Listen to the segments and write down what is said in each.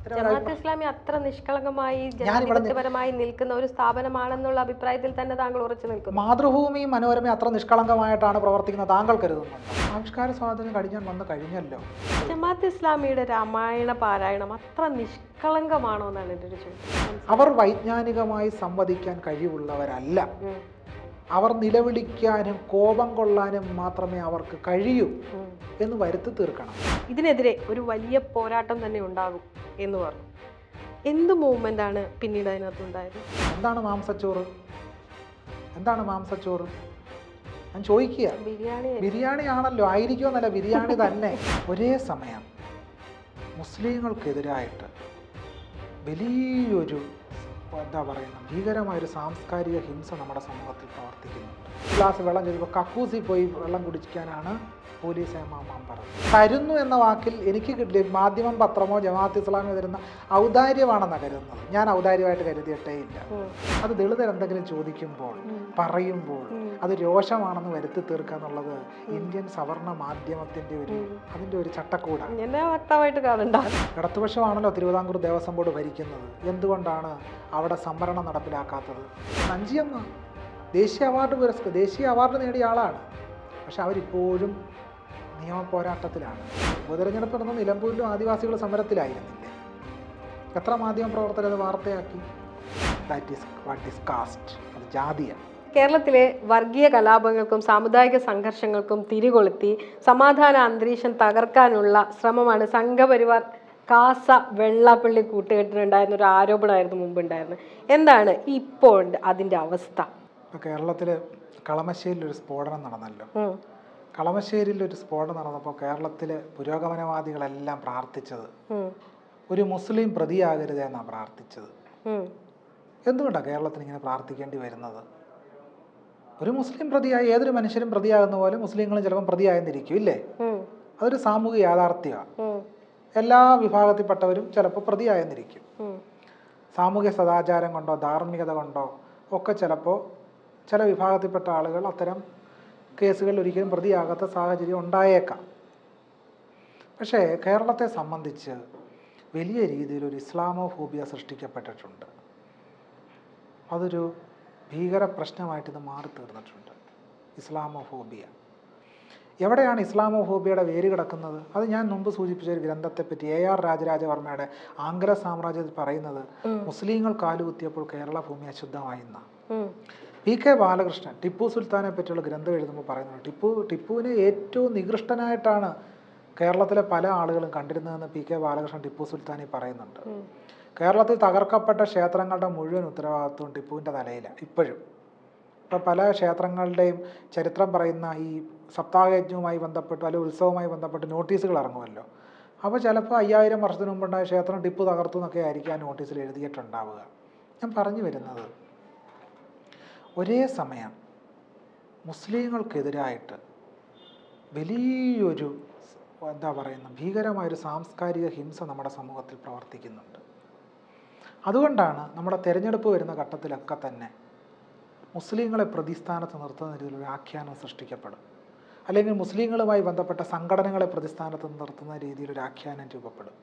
ജമാഅത്ത് ഇസ്ലാമി അത്ര നിഷ്കളങ്കമായി ജനാധിപത്യപരമായി നിൽക്കുന്ന ഒരു സ്ഥാപനമാണെന്നുള്ള അഭിപ്രായത്തിൽ തന്നെ താങ്കൾ ഉറച്ചു നിൽക്കുന്നു. മാതൃഭൂമിയും മനോരമയും അത്ര നിഷ്കളങ്കമായിട്ടാണ് പ്രവർത്തിക്കുന്നത് താങ്കൾ കരുതുന്നുണ്ട്? ആവിഷ്കാര സ്വാതന്ത്ര്യം വന്നു കഴിഞ്ഞല്ലോ. ജമാഅത്ത് ഇസ്ലാമിയുടെ രാമായണ പാരായണം അത്ര നിഷ്കളങ്കമാണോ എന്നാണ് എൻ്റെ ഒരു ചോദ്യം. അവർ വൈജ്ഞാനികമായി സംവദിക്കാൻ കഴിവുള്ളവരല്ല. അവർ നിലവിളിക്കാനും കോപം കൊള്ളാനും മാത്രമേ അവർക്ക് കഴിയൂ എന്ന് വരുത്തി തീർക്കണം. ഇതിനെതിരെ ഒരു വലിയ പോരാട്ടം തന്നെ ഉണ്ടാകും എന്ന് പറഞ്ഞു. എന്ത് മൂവ്മെന്റ് ആണ് പിന്നീട് അതിനകത്തുണ്ടായത്? എന്താണ് മാംസച്ചോറ്? എന്താണ് മാംസച്ചോറ്? ഞാൻ ചോദിക്കുക. ബിരിയാണി ആണല്ലോ, ആയിരിക്കുമെന്നല്ല, ബിരിയാണി തന്നെ. ഒരേ സമയം മുസ്ലിങ്ങൾക്കെതിരായിട്ട് വലിയൊരു എന്താ പറയുന്നത് ഭീകരമായൊരു സാംസ്കാരിക ഹിംസ നമ്മുടെ സമൂഹത്തിൽ പ്രവർത്തിക്കുന്നുണ്ട്. ഗ്ലാസ് വെള്ളം ചോദിക്കുമ്പോൾ കക്കൂസി പോയി വെള്ളം കുടിക്കാനാണ് പോലീസ് ഏമാമാൻ പറഞ്ഞത്. തരുന്നു എന്ന വാക്കിൽ എനിക്ക് കിട്ടിയ മാധ്യമം, പത്രമോ ജമാഅത്ത് ഇസ്ലാമി തരുന്ന ഔദാര്യമാണെന്നാണ് കരുതുന്നത്. ഞാൻ ഔദാര്യമായിട്ട് കരുതിയിട്ടേ ഇല്ല. അത് ദളിതർ എന്തെങ്കിലും ചോദിക്കുമ്പോൾ പറയുമ്പോൾ അത് രോഷമാണെന്ന് വരുത്തി തീർക്കുക എന്നുള്ളത് ഇന്ത്യൻ സവർണ മാധ്യമത്തിൻ്റെ അതിൻ്റെ ഒരു ചട്ടക്കൂടാണ്. ഇടതുപക്ഷമാണല്ലോ തിരുവിതാംകൂർ ദേവസ്വം ബോർഡ് ഭരിക്കുന്നത്. എന്തുകൊണ്ടാണ് അവിടെ സംവരണം നടപ്പിലാക്കാത്തത്? നഞ്ചിയമ്മ ദേശീയ അവാർഡ് നേടിയ ആളാണ്. പക്ഷെ അവരിപ്പോഴും നിയമ പോരാട്ടത്തിലാണ്. ഉപതെരഞ്ഞെടുപ്പ് നടന്ന നിലമ്പൂരിലും ആദിവാസികൾ സമരത്തിലായിരുന്നില്ലേ? എത്ര മാധ്യമ പ്രവർത്തകർ അത് വാർത്തയാക്കി? That is what is caste. അത് ജാതിയാണ്. കേരളത്തിലെ വർഗീയ കലാപങ്ങൾക്കും സാമുദായിക സംഘർഷങ്ങൾക്കും തിരികൊളുത്തി സമാധാന അന്തരീക്ഷം തകർക്കാനുള്ള ശ്രമമാണ് സംഘപരിവാർ കാസ വെള്ളാപ്പള്ളി കൂട്ടുകെട്ടിനുണ്ടായിരുന്ന ഒരു ആരോപണമായിരുന്നു മുമ്പുണ്ടായിരുന്നത്. എന്താണ് ഇപ്പോൾ അതിൻ്റെ അവസ്ഥ? കേരളത്തിൽ കളമശ്ശേരിയിലൊരു സ്ഫോടനം നടന്നല്ലോ. കളമശ്ശേരിയിലൊരു സ്ഫോടനം നടന്നപ്പോൾ കേരളത്തിലെ പുരോഗമനവാദികളെല്ലാം പ്രാർത്ഥിച്ചത് ഒരു മുസ്ലിം പ്രതിയാകരുത് എന്നാണ് പ്രാർത്ഥിച്ചത്. എന്തുകൊണ്ടാണ് കേരളത്തിൽ ഇങ്ങനെ പ്രാർത്ഥിക്കേണ്ടി വരുന്നത്? ഒരു മുസ്ലിം പ്രതിയായി ഏതൊരു മനുഷ്യരും പ്രതിയാകുന്ന പോലെ മുസ്ലിങ്ങളും ചിലപ്പോൾ പ്രതിയായെന്നിരിക്കും, ഇല്ലേ? അതൊരു സാമൂഹിക യാഥാർത്ഥ്യമാണ്. എല്ലാ വിഭാഗത്തിൽപ്പെട്ടവരും ചിലപ്പോൾ പ്രതിയായെന്നിരിക്കും. സാമൂഹ്യ സദാചാരം കൊണ്ടോ ധാർമ്മികത കൊണ്ടോ ഒക്കെ ചിലപ്പോൾ ചില വിഭാഗത്തിൽപ്പെട്ട ആളുകൾ അത്തരം കേസുകളിൽ ഒരിക്കലും പ്രതിയാകാത്ത സാഹചര്യം ഉണ്ടായേക്കാം. പക്ഷേ കേരളത്തെ സംബന്ധിച്ച് വലിയ രീതിയിലൊരു ഇസ്ലാമോഫോബിയ സൃഷ്ടിക്കപ്പെട്ടിട്ടുണ്ട്. അതൊരു ഭീകര പ്രശ്നമായിട്ട് ഇത് മാറി തീർന്നിട്ടുണ്ട്. ഇസ്ലാമോഫോബിയ എവിടെയാണ് ഇസ്ലാമോഫോബിയയുടെ വേര് കിടക്കുന്നത്? അത് ഞാൻ മുമ്പ് സൂചിപ്പിച്ച ഒരു ഗ്രന്ഥത്തെപ്പറ്റി AR രാജരാജവർമ്മയുടെ ആംഗ്ല സാമ്രാജ്യത്തിൽ പറയുന്നത് മുസ്ലിങ്ങൾ കാലുകുത്തിയപ്പോൾ കേരള ഭൂമി അശുദ്ധമായി എന്നാണ്. PK ബാലകൃഷ്ണൻ ടിപ്പു സുൽത്താനെ പറ്റിയുള്ള ഗ്രന്ഥം എഴുതുമ്പോൾ പറയുന്നത് ടിപ്പുവിനെ ഏറ്റവും നികൃഷ്ടനായിട്ടാണ് കേരളത്തിലെ പല ആളുകളും കണ്ടിരുന്നതെന്ന് PK ബാലകൃഷ്ണൻ ടിപ്പു സുൽത്താനി പറയുന്നുണ്ട്. കേരളത്തിൽ തകർക്കപ്പെട്ട ക്ഷേത്രങ്ങളുടെ മുഴുവൻ ഉത്തരവാദിത്വം ടിപ്പുവിൻ്റെ തലയിലാണ് ഇപ്പോഴും. ഇപ്പം പല ക്ഷേത്രങ്ങളുടെയും ചരിത്രം പറയുന്ന ഈ സപ്താഹയജ്ഞവുമായി ബന്ധപ്പെട്ട് അല്ലെങ്കിൽ ഉത്സവവുമായി ബന്ധപ്പെട്ട് നോട്ടീസുകൾ ഇറങ്ങുമല്ലോ. അപ്പോൾ ചിലപ്പോൾ 5000 വർഷത്തിന് മുമ്പുണ്ടായ ക്ഷേത്രം ടിപ്പു തകർത്തു എന്നൊക്കെ ആയിരിക്കും ആ നോട്ടീസിൽ എഴുതിയിട്ടുണ്ടാവുക. ഞാൻ പറഞ്ഞു വരുന്നത് ഒരേ സമയം മുസ്ലിങ്ങൾക്കെതിരായിട്ട് വലിയൊരു എന്താ പറയുന്നത് ഭീകരമായൊരു സാംസ്കാരിക ഹിംസ നമ്മുടെ സമൂഹത്തിൽ പ്രവർത്തിക്കുന്നുണ്ട്. അതുകൊണ്ടാണ് നമ്മുടെ തിരഞ്ഞെടുപ്പ് വരുന്ന ഘട്ടത്തിലൊക്കെ തന്നെ മുസ്ലിങ്ങളെ പ്രതിസ്ഥാനത്ത് നിർത്തുന്ന രീതിയിലൊരു ആഖ്യാനം സൃഷ്ടിക്കപ്പെടും. അല്ലെങ്കിൽ മുസ്ലിങ്ങളുമായി ബന്ധപ്പെട്ട സംഘടനകളെ പ്രതിസ്ഥാനത്ത് നിർത്തുന്ന രീതിയിലൊരു ആഖ്യാനം രൂപപ്പെടും.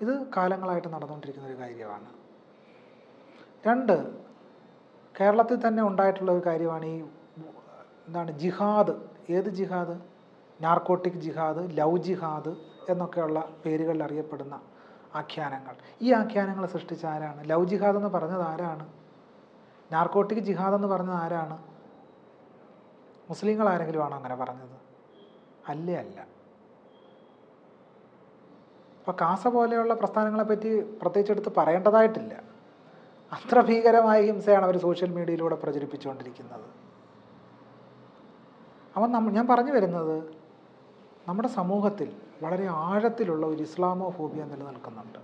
ഇത് കാലങ്ങളായിട്ട് നടന്നുകൊണ്ടിരിക്കുന്ന ഒരു കാര്യമാണ്. 2, കേരളത്തിൽ തന്നെ ഉണ്ടായിട്ടുള്ള ഒരു കാര്യമാണ് ഈ ജിഹാദ്. ഏത് ജിഹാദ്? നാർക്കോട്ടിക് ജിഹാദ്, ലവ് ജിഹാദ് എന്നൊക്കെയുള്ള പേരുകളിൽ അറിയപ്പെടുന്ന ആഖ്യാനങ്ങൾ. ഈ ആഖ്യാനങ്ങൾ സൃഷ്ടിച്ച ആരാണ്? ലവ് ജിഹാദ് എന്ന് പറഞ്ഞത് ആരാണ്? നാർക്കോട്ടിക് ജിഹാദ് എന്ന് പറഞ്ഞത് ആരാണ്? മുസ്ലിങ്ങൾ ആരെങ്കിലും ആണോ അങ്ങനെ പറഞ്ഞത്? അല്ല. അപ്പോൾ കാസ പോലെയുള്ള പ്രസ്ഥാനങ്ങളെപ്പറ്റി പ്രത്യേകിച്ച് എടുത്ത് പറയേണ്ടതായിട്ടില്ല. അത്ര ഭീകരമായ ഹിംസയാണ് അവർ സോഷ്യൽ മീഡിയയിലൂടെ പ്രചരിപ്പിച്ചുകൊണ്ടിരിക്കുന്നത്. അപ്പം ഞാൻ പറഞ്ഞു വരുന്നത് നമ്മുടെ സമൂഹത്തിൽ വളരെ ആഴത്തിലുള്ള ഒരു ഇസ്ലാമോഫോബിയ നിലനിൽക്കുന്നുണ്ട്.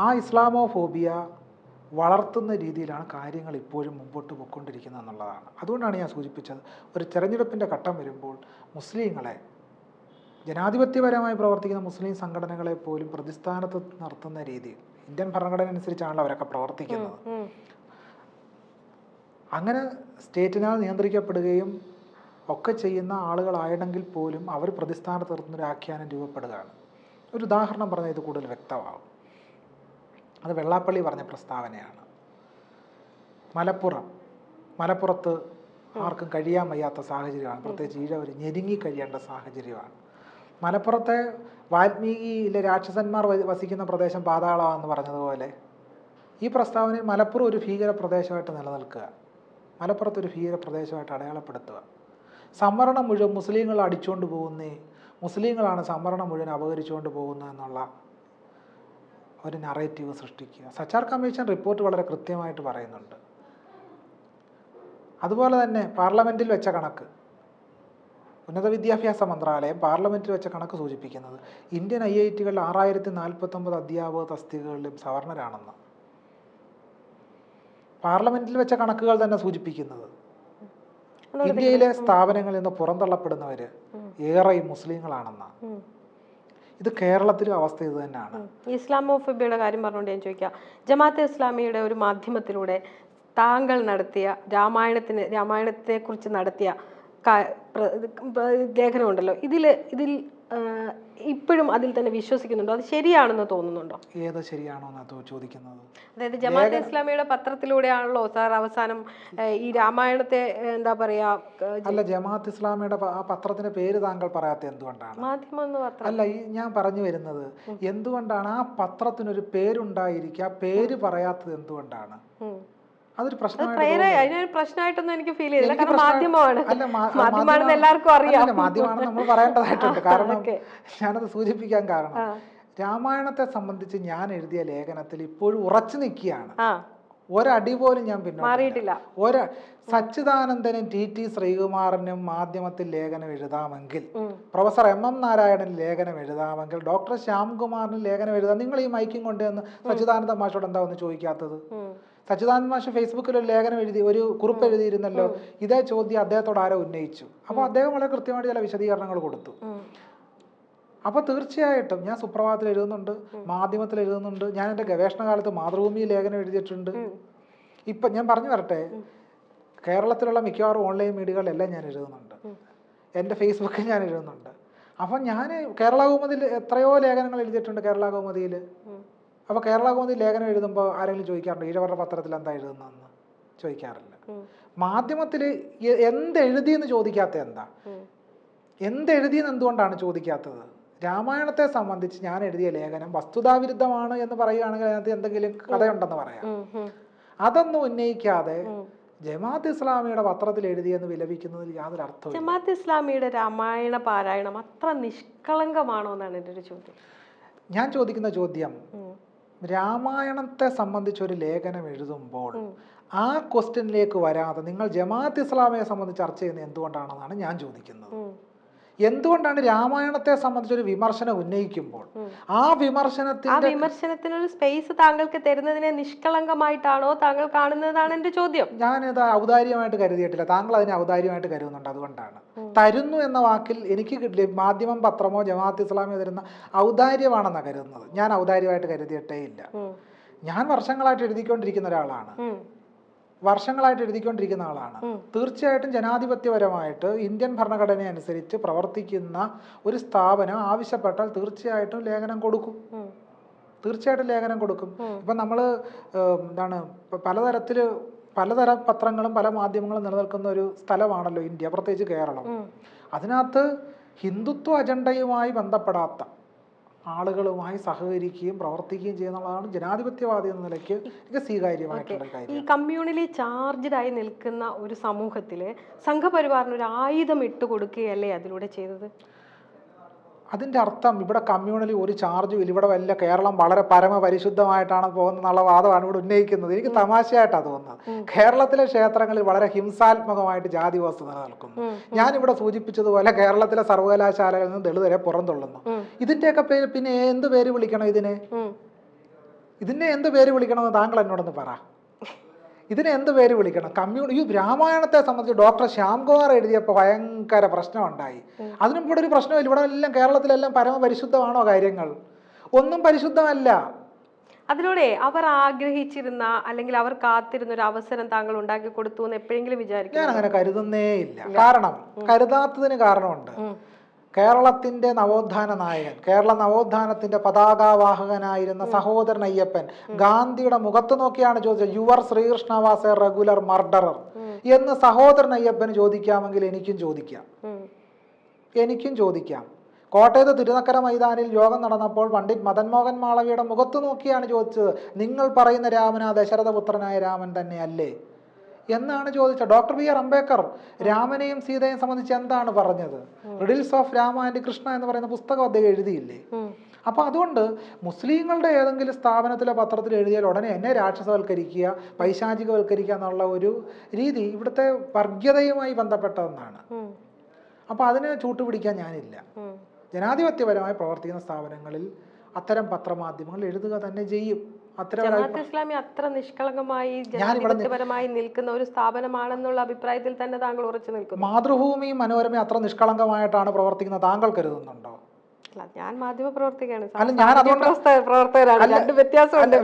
ആ ഇസ്ലാമോഫോബിയ വളർത്തുന്ന രീതിയിലാണ് കാര്യങ്ങൾ ഇപ്പോഴും മുമ്പോട്ട് പോയിക്കൊണ്ടിരിക്കുന്നത് എന്നുള്ളതാണ്. അതുകൊണ്ടാണ് ഞാൻ സൂചിപ്പിച്ചത് ഒരു തെരഞ്ഞെടുപ്പിൻ്റെ ഘട്ടം വരുമ്പോൾ മുസ്ലിങ്ങളെ ജനാധിപത്യപരമായി പ്രവർത്തിക്കുന്ന മുസ്ലിം സംഘടനകളെ പോലും പ്രതിസ്ഥാനത്ത് നിർത്തുന്ന രീതിയിൽ ഇന്ത്യൻ ഭരണഘടന അനുസരിച്ചാണല്ലോ അവരൊക്കെ പ്രവർത്തിക്കുന്നത്. അങ്ങനെ സ്റ്റേറ്റിനാൽ നിയന്ത്രിക്കപ്പെടുകയും ഒക്കെ ചെയ്യുന്ന ആളുകളായിരുന്നെങ്കിൽ പോലും അവർ പ്രതിസ്ഥാനത്ത് നിർത്തുന്നൊരു ആഖ്യാനം രൂപപ്പെടുകയാണ്. ഒരു ഉദാഹരണം പറഞ്ഞാൽ ഇത് കൂടുതൽ വ്യക്തമാകും. അത് വെള്ളാപ്പള്ളി പറഞ്ഞ പ്രസ്താവനയാണ്. മലപ്പുറത്ത് ആർക്കും കഴിയാൻ വയ്യാത്ത സാഹചര്യമാണ്, പ്രത്യേകിച്ച് ഈഴവർ ഞെരുങ്ങി കഴിയേണ്ട സാഹചര്യമാണ്. മലപ്പുറത്തെ വാൽമീകിയിലെ രാക്ഷസന്മാർ വസിക്കുന്ന പ്രദേശം പാതാളമാണെന്ന് പറഞ്ഞതുപോലെ ഈ പ്രസ്താവനയിൽ മലപ്പുറം ഒരു ഭീകര പ്രദേശമായിട്ട് നിലനിൽക്കുക, മലപ്പുറത്തൊരു ഭീകര പ്രദേശമായിട്ട് അടയാളപ്പെടുത്തുക. സംവരണം മുഴുവൻ മുസ്ലിങ്ങൾ അടിച്ചുകൊണ്ട് പോകുന്നേ, മുസ്ലിങ്ങളാണ് സംവരണം മുഴുവൻ അപഹരിച്ചുകൊണ്ട് പോകുന്നത് എന്നുള്ള ഒരു നറേറ്റീവ് സൃഷ്ടിക്കുക. സച്ചാർ കമ്മീഷൻ റിപ്പോർട്ട് വളരെ കൃത്യമായിട്ട് പറയുന്നുണ്ട്. അതുപോലെ തന്നെ പാർലമെൻറ്റിൽ വെച്ച കണക്ക്, ഉന്നത വിദ്യാഭ്യാസ മന്ത്രാലയം പാർലമെൻറ്റിൽ വെച്ച കണക്ക് സൂചിപ്പിക്കുന്നത് ഇന്ത്യൻ IIT-കളിൽ 6049 അധ്യാപക തസ്തികകളിലും സവർണരാണെന്ന്. പാർലമെൻറ്റിൽ വെച്ച കണക്കുകൾ തന്നെ സൂചിപ്പിക്കുന്നത് ഇന്ത്യയിലെ സ്ഥാപനങ്ങളിൽ നിന്ന് പുറന്തള്ളപ്പെടുന്നവർ ഏറെയും മുസ്ലിങ്ങളാണെന്നാണ്. ഇത് കേരളത്തിലും അവസ്ഥ ഇത് തന്നെയാണ്. ഇസ്ലാമോഫോബിയയുടെ കാര്യം പറഞ്ഞുകൊണ്ട് ഞാൻ ചോദിക്കാം, ജമാഅത്തെ ഇസ്ലാമിയുടെ ഒരു മാധ്യമത്തിലൂടെ താങ്കൾ നടത്തിയ രാമായണത്തെ കുറിച്ച് നടത്തിയ ലേഖനമുണ്ടല്ലോ, ഇതിൽ ഇപ്പോഴും അതിൽ തന്നെ വിശ്വസിക്കുന്നുണ്ടോ? അത് ശരിയാണെന്ന് തോന്നുന്നുണ്ടോ? ഏത് ശരിയാണോ ചോദിക്കുന്നത്? അതായത് ജമാഅത്തെ ഇസ്ലാമിയുടെ പത്രത്തിലൂടെയാണല്ലോ സാർ അവസാനം ഈ രാമായണത്തെ എന്താ പറയാ? അല്ല, ജമാഅത്ത് ഇസ്ലാമിയുടെ ആ പത്രത്തിന്റെ പേര് താങ്കൾ പറയാത്ത എന്തുകൊണ്ടാണ്? മാധ്യമം എന്ന് പത്രം അല്ല, ഈ ഞാൻ പറഞ്ഞു വരുന്നത് എന്തുകൊണ്ടാണ് ആ പത്രത്തിനൊരു പേരുണ്ടായിരിക്കുക, പേര് പറയാത്തത് എന്തുകൊണ്ടാണ്? അതൊരു പ്രശ്നമായിട്ടൊന്നും എനിക്ക് ഫീൽ ചെയ്തില്ല. കാരണം മാധ്യമമാണ്, മാധ്യമമാണെന്ന് എല്ലാവർക്കും അറിയാം. മാധ്യമമാണെന്ന് നമ്മൾ പറയേണ്ടതായിട്ടുണ്ട്. കാരണം ഞാനത് സൂചിപ്പിക്കാൻ കാരണം രാമായണത്തെ സംബന്ധിച്ച് ഞാൻ എഴുതിയ ലേഖനത്തിൽ ഇപ്പോഴും ഉറച്ചു നിൽക്കുകയാണ്. ഒരടി പോലും ഞാൻ മാറിയിട്ടില്ല. സച്ചിദാനന്ദനും TT ശ്രീകുമാറിനും മാധ്യമത്തിൽ ലേഖനം എഴുതാമെങ്കിൽ, പ്രൊഫസർ MM നാരായണൻ ലേഖനം എഴുതാമെങ്കിൽ, ഡോക്ടർ ശ്യാംകുമാറിന് ലേഖനം എഴുതാം. നിങ്ങൾ ഈ മൈക്കിങ് കൊണ്ടുവന്ന് സച്ചിദാനന്ദ മാഷോട് എന്താ ഒന്ന് ചോദിക്കാത്തത്? സച്ചിദാനന്ദ മാഷ് ഫേസ്ബുക്കിൽ ഒരു ലേഖനം എഴുതി, ഒരു കുറിപ്പ് എഴുതിയിരുന്നല്ലോ, ഇതേ ചോദ്യം അദ്ദേഹത്തോട് ആരോ ഉന്നയിച്ചു. അപ്പോൾ അദ്ദേഹം വളരെ കൃത്യമായിട്ട് ചില വിശദീകരണങ്ങൾ കൊടുത്തു. അപ്പോൾ തീർച്ചയായിട്ടും ഞാൻ സുപ്രഭാതത്തിൽ എഴുതുന്നുണ്ട്, മാധ്യമത്തിൽ എഴുതുന്നുണ്ട്, ഞാൻ എൻ്റെ ഗവേഷണ കാലത്ത് മാതൃഭൂമി ലേഖനം എഴുതിയിട്ടുണ്ട്. ഇപ്പം ഞാൻ പറഞ്ഞു വരട്ടെ, കേരളത്തിലുള്ള മിക്കവാറും ഓൺലൈൻ മീഡിയകളിലെല്ലാം ഞാൻ എഴുതുന്നുണ്ട്, എൻ്റെ ഫേസ്ബുക്കിൽ ഞാൻ എഴുതുന്നുണ്ട്. അപ്പം ഞാൻ കേരള കൗമുദിയിൽ എത്രയോ ലേഖനങ്ങൾ എഴുതിയിട്ടുണ്ട്. കേരള കൗമുദിയിൽ അപ്പോൾ കേരള കൗമുദി ലേഖനം എഴുതുമ്പോൾ ആരെങ്കിലും ചോദിക്കാറുണ്ട് ഈഴവരുടെ പത്രത്തിൽ എന്താ എഴുതുന്നതെന്ന്? ചോദിക്കാറില്ല. മാധ്യമത്തിൽ എന്തെഴുതിയെന്ന് ചോദിക്കാത്ത എന്താ? എന്തെഴുതിയെന്ന് എന്തുകൊണ്ടാണ് ചോദിക്കാത്തത്? രാമായണത്തെ സംബന്ധിച്ച് ഞാൻ എഴുതിയ ലേഖനം വസ്തുതാവിരുദ്ധമാണ് എന്ന് പറയുകയാണെങ്കിൽ അതിനകത്ത് എന്തെങ്കിലും കഥയുണ്ടെന്ന് പറയാം. അതൊന്നും ഉന്നയിക്കാതെ ജമാഅത്ത് ഇസ്ലാമിയുടെ പത്രത്തിൽ എഴുതിയെന്ന് വിലപിക്കുന്നതിൽ യാതൊരു അർത്ഥവും. ജമാഅത്ത് ഇസ്ലാമിയുടെ രാമായണ പാരായണം അത്ര നിഷ്കളങ്കമാണോ എന്നാണ് എൻ്റെ ഒരു ചോദ്യം. ഞാൻ ചോദിക്കുന്ന ചോദ്യം, രാമായണത്തെ സംബന്ധിച്ച് ഒരു ലേഖനം എഴുതുമ്പോൾ ആ ക്വസ്റ്റ്യനിലേക്ക് വരാതെ നിങ്ങൾ ജമാഅത്ത് ഇസ്ലാമിയെ സംബന്ധിച്ച് ചർച്ച ചെയ്യുന്നത് എന്തുകൊണ്ടാണെന്നാണ് ഞാൻ ചോദിക്കുന്നത്. എന്തുകൊണ്ടാണ് രാമായണത്തെ സംബന്ധിച്ചൊരു വിമർശനം ഉന്നയിക്കുമ്പോൾ ആ വിമർശനത്തിനൊരു സ്പേസ് താങ്കൾക്ക് തരുന്നതിനെ നിഷ്കളങ്കമായിട്ടാണോ താങ്കൾ കാണുന്നതാണ് എൻ്റെ ചോദ്യം. ഞാനിത് ഔദാര്യമായിട്ട് കരുതിയിട്ടില്ല. താങ്കൾ അതിനെ ഔദാര്യമായിട്ട് കരുതുന്നുണ്ട്. അതുകൊണ്ടാണ് തരുന്നു എന്ന വാക്കിൽ എനിക്ക് മാധ്യമം, പത്രമോ ജമാഅത്ത് ഇസ്ലാമിയോ തരുന്ന ഔദാര്യമാണെന്നാണ് കരുതുന്നത്. ഞാൻ ഔദാര്യമായിട്ട് കരുതിയിട്ടേ ഇല്ല. ഞാൻ വർഷങ്ങളായിട്ട് എഴുതിക്കൊണ്ടിരിക്കുന്ന ഒരാളാണ്. തീർച്ചയായിട്ടും ജനാധിപത്യപരമായിട്ട് ഇന്ത്യൻ ഭരണഘടന അനുസരിച്ച് പ്രവർത്തിക്കുന്ന ഒരു സ്ഥാപനം ആവശ്യപ്പെട്ടാൽ തീർച്ചയായിട്ടും ലേഖനം കൊടുക്കും. ഇപ്പം നമ്മൾ പലതരം പത്രങ്ങളും പല മാധ്യമങ്ങളും നിലനിൽക്കുന്ന ഒരു സ്ഥലമാണല്ലോ ഇന്ത്യ, പ്രത്യേകിച്ച് കേരളം. അതിനകത്ത് ഹിന്ദുത്വ അജണ്ടയുമായി ബന്ധപ്പെടാത്ത ആളുകളുമായി സഹകരിക്കുകയും പ്രവർത്തിക്കുകയും ചെയ്യുന്നതാണ് ജനാധിപത്യവാദി എന്ന നിലയ്ക്ക് എനിക്ക് സ്വീകാര്യമായിട്ടുള്ള കാര്യം. ഈ കമ്മ്യൂണലി ചാർജ്ഡായി നിൽക്കുന്ന ഒരു സമൂഹത്തില് സംഘപരിവാറിന് ഒരു ആയുധം ഇട്ടുകൊടുക്കുകയല്ലേ അതിലൂടെ ചെയ്തത്? അതിൻ്റെ അർത്ഥം ഇവിടെ കമ്മ്യൂണലി ഒരു ചാർജും ഇല്ല, ഇവിടെ വല്ല കേരളം വളരെ പരമപരിശുദ്ധമായിട്ടാണ് പോകുന്നുള്ള വാദമാണ് ഇവിടെ ഉന്നയിക്കുന്നത്. എനിക്ക് തമാശയായിട്ടാണ് തോന്നുന്നത്. കേരളത്തിലെ ക്ഷേത്രങ്ങളിൽ വളരെ ഹിംസാത്മകമായിട്ട് ജാതി വ്യവസ്ഥ നിലനിൽക്കുന്നു. ഞാനിവിടെ സൂചിപ്പിച്ചതുപോലെ കേരളത്തിലെ സർവകലാശാലകളിൽ നിന്ന് ദളിതരെ പുറന്തള്ളുന്നു. ഇതിൻ്റെയൊക്കെ പേര് പിന്നെ എന്ത് പേര് വിളിക്കണം? ഇതിനെ എന്ത് പേര് വിളിക്കണമെന്ന് താങ്കൾ എന്നോടൊന്ന് പറ. ഇതിനെ എന്ത് പേര് വിളിക്കണം? ഈ രാമായണത്തെ സംബന്ധിച്ച് ഡോക്ടർ ശ്യാംകുമാർ എഴുതിയപ്പോൾ ഭയങ്കര പ്രശ്നമുണ്ടായി. അതിനും ഇവിടെ ഒരു പ്രശ്നമില്ല. ഇവിടെ എല്ലാം കേരളത്തിലെല്ലാം പരമപരിശുദ്ധമാണോ കാര്യങ്ങൾ? ഒന്നും പരിശുദ്ധമല്ല. അതിലൂടെ അവർ ആഗ്രഹിച്ചിരുന്ന അല്ലെങ്കിൽ അവർ കാത്തിരുന്ന ഒരു അവസരം താങ്കൾ ഉണ്ടാക്കി കൊടുത്തു എന്ന് എപ്പോഴെങ്കിലും വിചാരിക്കും? ഞാൻ അങ്ങനെ കരുതുന്നേ ഇല്ല. കാരണം കരുതാത്തതിന് കാരണമുണ്ട്. കേരളത്തിന്റെ നവോത്ഥാന നായകൻ, കേരള നവോത്ഥാനത്തിന്റെ പതാകാവാഹകനായിരുന്ന സഹോദരൻ അയ്യപ്പൻ ഗാന്ധിയുടെ മുഖത്ത് നോക്കിയാണ് ചോദിച്ചത്, your Srikrishna was a regular murderer എന്ന് സഹോദരൻ അയ്യപ്പന് ചോദിക്കാമെങ്കിൽ എനിക്കും ചോദിക്കാം. കോട്ടയത്ത് തിരുനക്കര മൈതാനിൽ യോഗം നടന്നപ്പോൾ പണ്ഡിറ്റ് മദൻ മോഹൻ മാളവിയുടെ മുഖത്ത് നോക്കിയാണ് ചോദിച്ചത്, നിങ്ങൾ പറയുന്ന രാമൻ ആ ദശരഥപുത്രനായ രാമൻ തന്നെയല്ലേ എന്നാണ് ചോദിച്ചത്. Doctor B.R. അംബേദ്കർ രാമനെയും സീതയെയും സംബന്ധിച്ച് എന്താണ് പറഞ്ഞത്? Riddles of Rama and Krishna എന്ന് പറയുന്ന പുസ്തകം അദ്ദേഹം എഴുതിയില്ലേ? അപ്പൊ അതുകൊണ്ട് മുസ്ലിങ്ങളുടെ ഏതെങ്കിലും സ്ഥാപനത്തിലെ പത്രത്തിൽ എഴുതിയാൽ ഉടനെ എന്നെ രാക്ഷസവൽക്കരിക്കുക, പൈശാചികവൽക്കരിക്കുക എന്നുള്ള ഒരു രീതി ഇവിടുത്തെ വർഗീയതയുമായി ബന്ധപ്പെട്ടതെന്നാണ്. അപ്പൊ അതിനെ ചൂട്ടുപിടിക്കാൻ ഞാനില്ല. ജനാധിപത്യപരമായി പ്രവർത്തിക്കുന്ന സ്ഥാപനങ്ങളിൽ അത്തരം പത്രമാധ്യമങ്ങൾ എഴുതുക തന്നെ ചെയ്യും. ജമാഅത്തെ ഇസ്ലാമി അത്ര നിഷ്കളങ്കമായി ജനാധിപത്യപരമായി നിൽക്കുന്ന ഒരു സ്ഥാപനമാണെന്നുള്ള അഭിപ്രായത്തിൽ തന്നെ താങ്കൾ ഉറച്ചു നിൽക്കുന്നു. മാതൃഭൂമി മനോരമ അത്ര നിഷ്കളങ്കമായിട്ടാണ് പ്രവർത്തിക്കുന്നത് താങ്കൾ കരുതുന്നുണ്ടോ? ഞാൻ മാധ്യമ പ്രവർത്തകയാണ്.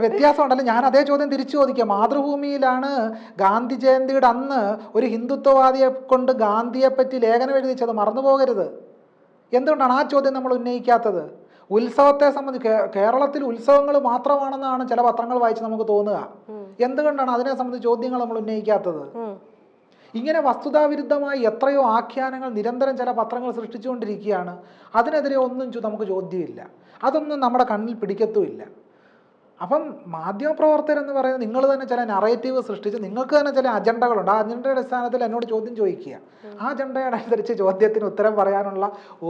വ്യത്യാസമുണ്ടല്ലോ. ഞാൻ അതേ ചോദ്യം തിരിച്ചു ചോദിക്കാം. മാതൃഭൂമിയിലാണ് ഗാന്ധി ജയന്തിയുടെ അന്ന് ഒരു ഹിന്ദുത്വവാദിയെ കൊണ്ട് ഗാന്ധിയെ പറ്റി ലേഖനം എഴുതിച്ചത്, മറന്നു പോകരുത്. എന്തുകൊണ്ടാണ് ആ ചോദ്യം നമ്മൾ ഉന്നയിക്കാത്തത്? ഉത്സവത്തെ സംബന്ധിച്ച് കേരളത്തിൽ ഉത്സവങ്ങൾ മാത്രമാണെന്നാണ് ചില പത്രങ്ങൾ വായിച്ച് നമുക്ക് തോന്നുക. എന്തുകൊണ്ടാണ് അതിനെ സംബന്ധിച്ച് ചോദ്യങ്ങൾ നമ്മൾ ഉന്നയിക്കാത്തത്? ഇങ്ങനെ വസ്തുതാവിരുദ്ധമായി എത്രയോ ആഖ്യാനങ്ങൾ നിരന്തരം ചില പത്രങ്ങൾ സൃഷ്ടിച്ചുകൊണ്ടിരിക്കുകയാണ്. അതിനെതിരെ ഒന്നും നമുക്ക് ചോദ്യമില്ല. അതൊന്നും നമ്മുടെ കണ്ണിൽ പിടിക്കത്തുമില്ല. അപ്പം മാധ്യമപ്രവർത്തകരെന്ന് പറയുന്നത് നിങ്ങൾ തന്നെ ചില നറേറ്റീവ് സൃഷ്ടിച്ച് നിങ്ങൾക്ക് തന്നെ ചില അജണ്ടകളുണ്ട്. ആ അജണ്ടയുടെ അടിസ്ഥാനത്തിൽ എന്നോട് ചോദ്യം ചോദിക്കുക. ആ അജണ്ടയുടെ അനുസരിച്ച് ചോദ്യത്തിന് ഉത്തരം പറയാനുള്ള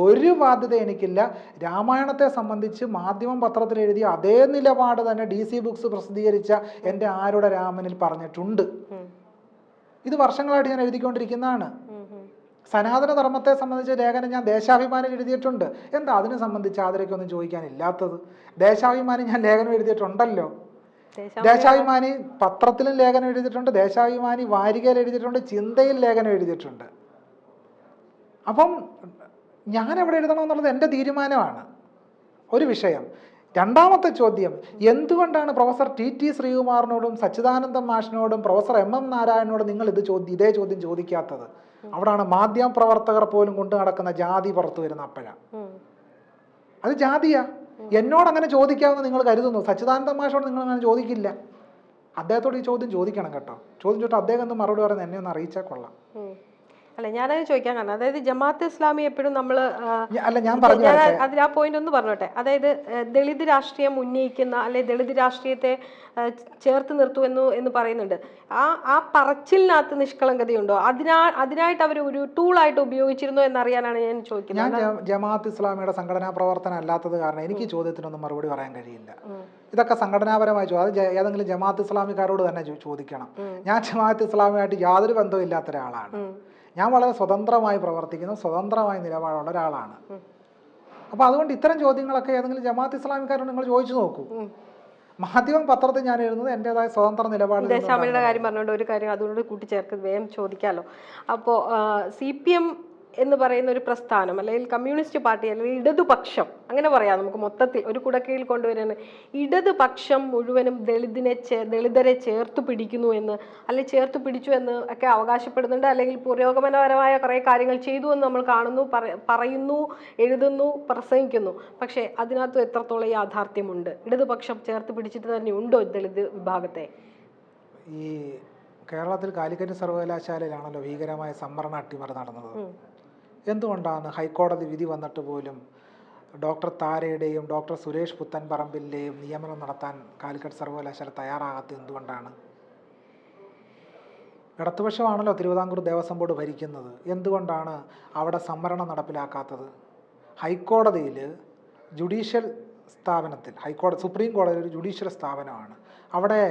ഒരു ബാധ്യത എനിക്കില്ല. രാമായണത്തെ സംബന്ധിച്ച് മാധ്യമം പത്രത്തിൽ എഴുതിയ അതേ നിലപാട് തന്നെ DC ബുക്സ് പ്രസിദ്ധീകരിച്ച എൻ്റെ ആരുടെ രാമനിൽ പറഞ്ഞിട്ടുണ്ട്. ഇത് വർഷങ്ങളായിട്ട് ഞാൻ എഴുതിക്കൊണ്ടിരിക്കുന്നതാണ്. സനാതന ധർമ്മത്തെ സംബന്ധിച്ച് ലേഖനം ഞാൻ ദേശാഭിമാനിയിൽ എഴുതിയിട്ടുണ്ട്. എന്താ അതിനെ സംബന്ധിച്ച് ആദരക്കൊന്നും ചോദിക്കാനില്ലാത്തത്? ദേശാഭിമാനി ഞാൻ ലേഖനം എഴുതിയിട്ടുണ്ടല്ലോ. ദേശാഭിമാനി പത്രത്തിലും ലേഖനം എഴുതിയിട്ടുണ്ട്, ദേശാഭിമാനി വാരികയിൽ എഴുതിയിട്ടുണ്ട്, ചിന്തയിൽ ലേഖനം എഴുതിയിട്ടുണ്ട്. അപ്പം ഞാൻ എവിടെ എഴുതണമെന്നുള്ളത് എൻ്റെ തീരുമാനമാണ്. ഒരു വിഷയം. രണ്ടാമത്തെ ചോദ്യം, എന്തുകൊണ്ടാണ് പ്രൊഫസർ TT ശ്രീകുമാറിനോടും സച്ചിദാനന്ദം മാഷിനോടും പ്രൊഫസർ MM നാരായണനോടും നിങ്ങൾ ഇതേ ചോദ്യം ചോദിക്കാത്തത്? അവിടാണ് മാധ്യമ പ്രവർത്തകർ പോലും കൊണ്ടു നടക്കുന്ന ജാതി പുറത്തു വരുന്ന. അപ്പോഴാണ് അത് ജാതിയാ. എന്നോട് അങ്ങനെ ചോദിക്കാമെന്ന് നിങ്ങൾ കരുതുന്നു. സച്ചിദാനന്ദ മാഷോട് നിങ്ങൾ അങ്ങനെ ചോദിക്കില്ല. അദ്ദേഹത്തോട് ഈ ചോദ്യം ചോദിക്കണം കേട്ടോ. ചോദ്യം ചോദിച്ചാൽ അദ്ദേഹം ഒന്ന് മറുപടി പറയുന്നത് എന്നെ ഒന്ന് അറിയിച്ചാൽ കൊള്ളാം. അല്ല, ഞാനത് ചോദിക്കാൻ കാരണം, അതായത് ജമാഅത്തെ ഇസ്ലാമി എപ്പോഴും നമ്മൾ അതിൽ ആ പോയിന്റ് ഒന്ന് പറഞ്ഞോട്ടെ. അതായത് ദളിത് രാഷ്ട്രീയം ഉന്നയിക്കുന്ന അല്ലെ ദളിത് രാഷ്ട്രീയത്തെ ചേർത്ത് നിർത്തൂ എന്ന് പറയുന്നുണ്ട്. ആ പറച്ചിലിനകത്ത് നിഷ്കളങ്കതയുണ്ടോ? അതിനായിട്ട് അവർ ഒരു ടൂളായിട്ട് ഉപയോഗിച്ചിരുന്നോ എന്നറിയാനാണ് ഞാൻ ചോദിക്കുന്നത്. ഞാൻ ജമാഅത്ത് ഇസ്ലാമിയുടെ സംഘടനാ പ്രവർത്തനം അല്ലാത്തത് കാരണം എനിക്ക് ചോദ്യത്തിനൊന്നും മറുപടി പറയാൻ കഴിയില്ല. ഇതൊക്കെ സംഘടനാപരമായി അത് ഏതെങ്കിലും ജമാഅത്ത് ഇസ്ലാമിക്കാരോട് തന്നെ ചോദിക്കണം. ഞാൻ ജമാഅത്ത് ഇസ്ലാമിയായിട്ട് യാതൊരു ബന്ധവും ഇല്ലാത്ത ഒരാളാണ്. ഞാൻ വളരെ സ്വതന്ത്രമായി പ്രവർത്തിക്കുന്ന, സ്വതന്ത്രമായ നിലപാടുള്ള ഒരാളാണ്. അപ്പോൾ അതുകൊണ്ട് ഇത്തരം ചോദ്യങ്ങളൊക്കെ ഏതെങ്കിലും ജമാഅത്ത് ഇസ്ലാമിക്കാരോട് നിങ്ങൾ ചോദിച്ചു നോക്കൂ. മാധ്യമം പത്രത്തിൽ ഞാൻ എഴുതുന്നത് എൻ്റെതായ സ്വതന്ത്ര നിലപാട്. ദേശാഭിമാനിയുടെ കാര്യം പറഞ്ഞുകൊണ്ട് ഒരു കാര്യം അതുകൊണ്ട് കൂട്ടിച്ചേർക്ക് വേഗം ചോദിക്കാമല്ലോ. അപ്പോൾ CPM എന്ന് പറയുന്ന ഒരു പ്രസ്ഥാനം, അല്ലെങ്കിൽ കമ്മ്യൂണിസ്റ്റ് പാർട്ടി, അല്ലെങ്കിൽ ഇടതുപക്ഷം, അങ്ങനെ പറയാം നമുക്ക് മൊത്തത്തിൽ ഒരു കുടക്കീഴിൽ കൊണ്ടുവരുന്നത്, ഇടതുപക്ഷം മുഴുവനും ദളിതരെ ചേർത്ത് പിടിക്കുന്നു എന്ന്, അല്ലെങ്കിൽ ചേർത്ത് പിടിച്ചു എന്ന് ഒക്കെ അവകാശപ്പെടുന്നുണ്ട്. അല്ലെങ്കിൽ പുരോഗമനപരമായ കുറേ കാര്യങ്ങൾ ചെയ്തു എന്ന് നമ്മൾ കാണുന്നു, പറയുന്നു, എഴുതുന്നു, പ്രസംഗിക്കുന്നു. പക്ഷേ അതിനകത്ത് എത്രത്തോളം യാഥാർത്ഥ്യമുണ്ട്? ഇടതുപക്ഷം ചേർത്ത് പിടിച്ചിട്ട് തന്നെ ഉണ്ടോ ദളിത് വിഭാഗത്തെ? ഈ കേരളത്തിൽ കാലിക്കറ്റ് സർവകലാശാലയിലാണല്ലോ ഭീകരമായ സംവരണ അട്ടിമറി നടന്നത്. എന്തുകൊണ്ടാണ് ഹൈക്കോടതി വിധി വന്നിട്ട് പോലും ഡോക്ടർ താരയുടെയും ഡോക്ടർ സുരേഷ് പുത്തൻപറമ്പിൻ്റെയും നിയമനം നടത്താൻ കാലിക്കറ്റ് സർവകലാശാല തയ്യാറാകാത്തത് എന്തുകൊണ്ടാണ്? ഇടതുപക്ഷമാണല്ലോ തിരുവിതാംകൂർ ദേവസ്വം ബോർഡ് ഭരിക്കുന്നത്. എന്തുകൊണ്ടാണ് അവിടെ സംവരണം നടപ്പിലാക്കാത്തത്? ഹൈക്കോടതിയിൽ ജുഡീഷ്യൽ സ്ഥാപനത്തിൽ, സുപ്രീം കോടതി ഒരു ജുഡീഷ്യൽ സ്ഥാപനമാണ്. അവിടെ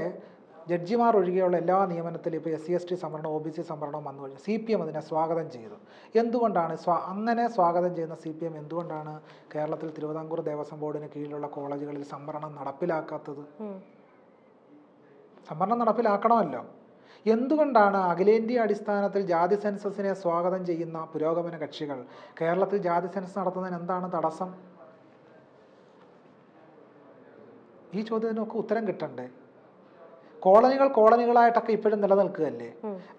ജഡ്ജിമാർ ഒഴികെയുള്ള എല്ലാ നിയമനത്തിലും ഇപ്പോൾ SC/ST സംവരണം, OBC സംവരണം വന്നു കഴിഞ്ഞു. CPM അതിനെ സ്വാഗതം ചെയ്തു. എന്തുകൊണ്ടാണ് അങ്ങനെ സ്വാഗതം ചെയ്യുന്ന CPM എന്തുകൊണ്ടാണ് കേരളത്തിൽ തിരുവിതാംകൂർ ദേവസ്വം ബോർഡിന് കീഴിലുള്ള കോളേജുകളിൽ സംവരണം നടപ്പിലാക്കാത്തത്? സംവരണം നടപ്പിലാക്കണമല്ലോ. എന്തുകൊണ്ടാണ് അഖിലേന്ത്യാ അടിസ്ഥാനത്തിൽ ജാതി സെൻസസിനെ സ്വാഗതം ചെയ്യുന്ന പുരോഗമന കക്ഷികൾ കേരളത്തിൽ ജാതി സെൻസസ് നടത്തുന്നതിന് എന്താണ് തടസ്സം? ഈ ചോദ്യത്തിനൊക്കെ ഉത്തരം കിട്ടണ്ടേ? കോളനികളായിട്ടൊക്കെ ഇപ്പോഴും നിലനിൽക്കുകയല്ലേ?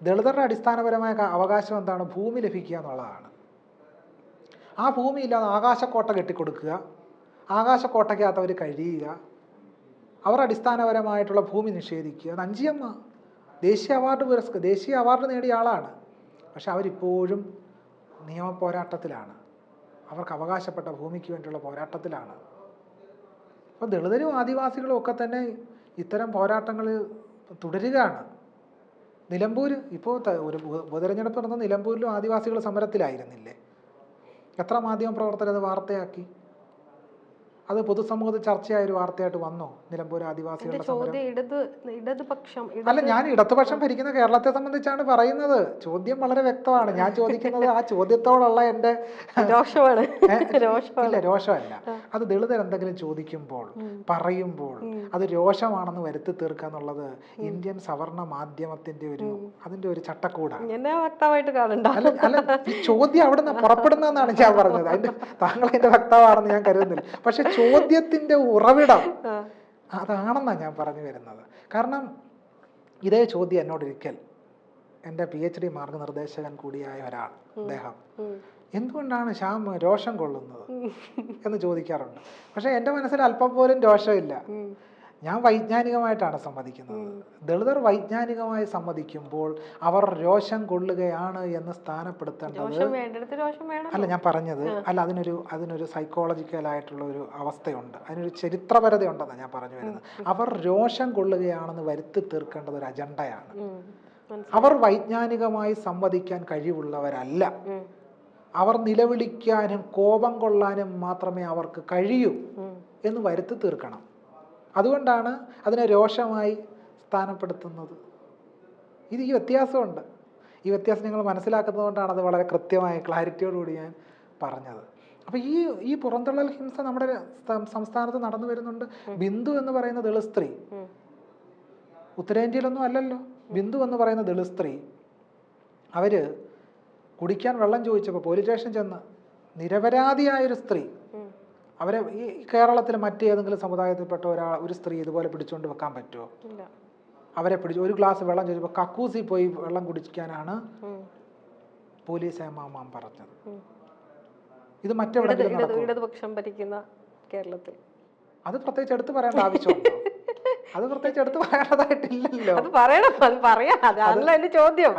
ദളിതരുടെ അടിസ്ഥാനപരമായ അവകാശം എന്താണ്? ഭൂമി ലഭിക്കുക എന്നുള്ളതാണ്. ആ ഭൂമിയില്ലാതെ ആകാശക്കോട്ട കെട്ടിക്കൊടുക്കുക, ആകാശക്കോട്ടയ്ക്കകത്ത് അവർ കഴിയുക, അവർ അടിസ്ഥാനപരമായിട്ടുള്ള ഭൂമി നിഷേധിക്കുക. അത് അഞ്ചിയമ്മ ദേശീയ അവാർഡ് നേടിയ ആളാണ്. പക്ഷെ അവരിപ്പോഴും നിയമ പോരാട്ടത്തിലാണ്, അവർക്ക് അവകാശപ്പെട്ട ഭൂമിക്ക് വേണ്ടിയുള്ള പോരാട്ടത്തിലാണ്. അപ്പോൾ ദളിതരും ആദിവാസികളും ഒക്കെ തന്നെ ഇത്തരം പോരാട്ടങ്ങൾ തുടരുകയാണ്. നിലമ്പൂർ ഇപ്പോൾ ഒരു ഉപതെരഞ്ഞെടുപ്പ് നടന്ന നിലമ്പൂരിലും ആദിവാസികൾ സമരത്തിലായിരുന്നില്ലേ? എത്ര മാധ്യമപ്രവർത്തകർ അത് വാർത്തയാക്കി? അത് പൊതുസമൂഹത്തിൽ ചർച്ചയായ ഒരു വാർത്തയായിട്ട് വന്നോ നിലമ്പൂർ ആദിവാസികളുടെ സമരം? അല്ല, ഞാൻ ഇടതുപക്ഷം ഭരിക്കുന്ന കേരളത്തെ സംബന്ധിച്ചാണ് പറയുന്നത്. ചോദ്യം വളരെ വ്യക്തമാണ്. ഞാൻ ചോദിക്കുന്നത് ആ ചോദ്യത്തോടുള്ള എൻ്റെ രോഷമാണ്. ഇല്ല, രോഷമല്ല. അത് ദളിതർ എന്തെങ്കിലും ചോദിക്കുമ്പോൾ പറയുമ്പോൾ അത് രോഷമാണെന്ന് വരുത്തി തീർക്കുക എന്നുള്ളത് ഇന്ത്യൻ സവർണ മാധ്യമത്തിന്റെ അതിന്റെ ഒരു ചട്ടക്കൂടാണ്. അല്ല, ഈ ചോദ്യം അവിടെ നിന്ന് പുറപ്പെടുന്നതെന്നാണ് ഞാൻ പറഞ്ഞത്. താങ്കൾ അതിന്റെ വക്താവാണെന്ന് ഞാൻ കരുതുന്നില്ല. പക്ഷെ ചോദ്യത്തിന്റെ ഉറവിടം അതാണെന്നാണ് ഞാൻ പറഞ്ഞു വരുന്നത്. കാരണം ഇതേ ചോദ്യം എന്നോടൊരിക്കൽ എൻ്റെ PhD മാർഗനിർദ്ദേശകൻ കൂടിയായ ഒരാൾ, അദ്ദേഹം എന്തുകൊണ്ടാണ് ശ്യാം രോഷം കൊള്ളുന്നത് എന്ന് ചോദിക്കാറുണ്ട്. പക്ഷെ എൻ്റെ മനസ്സിൽ അല്പം പോലും രോഷമില്ല. ഞാൻ വൈജ്ഞാനികമായിട്ടാണ് സമ്മതിക്കുന്നത്. ദളിതർ വൈജ്ഞാനികമായി സമ്മതിക്കുമ്പോൾ അവർ രോഷം കൊള്ളുകയാണ് എന്ന് സ്ഥാനപ്പെടുത്തേണ്ടത് അല്ല ഞാൻ പറഞ്ഞത്. അല്ല, അതിനൊരു സൈക്കോളജിക്കലായിട്ടുള്ള ഒരു അവസ്ഥയുണ്ട്, അതിനൊരു ചരിത്രപരതയുണ്ടെന്നാണ് ഞാൻ പറഞ്ഞു വരുന്നത്. അവർ രോഷം കൊള്ളുകയാണെന്ന് വരുത്തി തീർക്കേണ്ടത് ഒരു അജണ്ടയാണ്. അവർ വൈജ്ഞാനികമായി സമ്മതിക്കാൻ കഴിവുള്ളവരല്ല. അവർ നിലവിളിക്കാനും കോപം കൊള്ളാനും മാത്രമേ അവർക്ക് കഴിയൂ എന്ന് വരുത്തി തീർക്കണം. അതുകൊണ്ടാണ് അതിനെ രോഷമായി സ്ഥാനപ്പെടുത്തുന്നത്. ഈ വ്യത്യാസമുണ്ട്. ഈ വ്യത്യാസം നിങ്ങൾ മനസ്സിലാക്കുന്നത് കൊണ്ടാണ് അത് വളരെ കൃത്യമായ ക്ലാരിറ്റിയോടുകൂടി ഞാൻ പറഞ്ഞത്. അപ്പോൾ ഈ പുറന്തള്ളൽ ഹിംസ നമ്മുടെ സംസ്ഥാനത്ത് നടന്നു വരുന്നുണ്ട്. ബിന്ദു എന്ന് പറയുന്ന ദളിത് സ്ത്രീ ഉത്തരേന്ത്യയിലൊന്നും അല്ലല്ലോ. ബിന്ദു എന്ന് പറയുന്ന ദളിത് സ്ത്രീ അവര് കുടിക്കാൻ വെള്ളം ചോദിച്ചപ്പോൾ പോലീസ് സ്റ്റേഷനിൽ ചെന്ന് നിരപരാധിയായൊരു സ്ത്രീ, അവരെ ഈ കേരളത്തിൽ മറ്റേതെങ്കിലും സമുദായത്തിൽപ്പെട്ട ഒരു സ്ത്രീ ഇതുപോലെ പിടിച്ചുകൊണ്ട് വെക്കാൻ പറ്റുമോ? അവരെ പിടിച്ച് ഒരു ഗ്ലാസ് വെള്ളം ചോദിച്ചപ്പോൾ കക്കൂസി പോയി വെള്ളം കുടിക്കാനാണ് പോലീസ് ഏമാമാൻ പറഞ്ഞത്. ഇത് മറ്റെവിടെയെങ്കിലും ഇടതുപക്ഷം ഭരിക്കുന്ന കേരളത്തിൽ അത് പ്രത്യേകിച്ച് എടുത്തു പറയേണ്ട ആവശ്യമുണ്ടോ? അത് പ്രത്യേകിച്ച് എടുത്തു പറയേണ്ടതായിട്ടില്ലല്ലോ.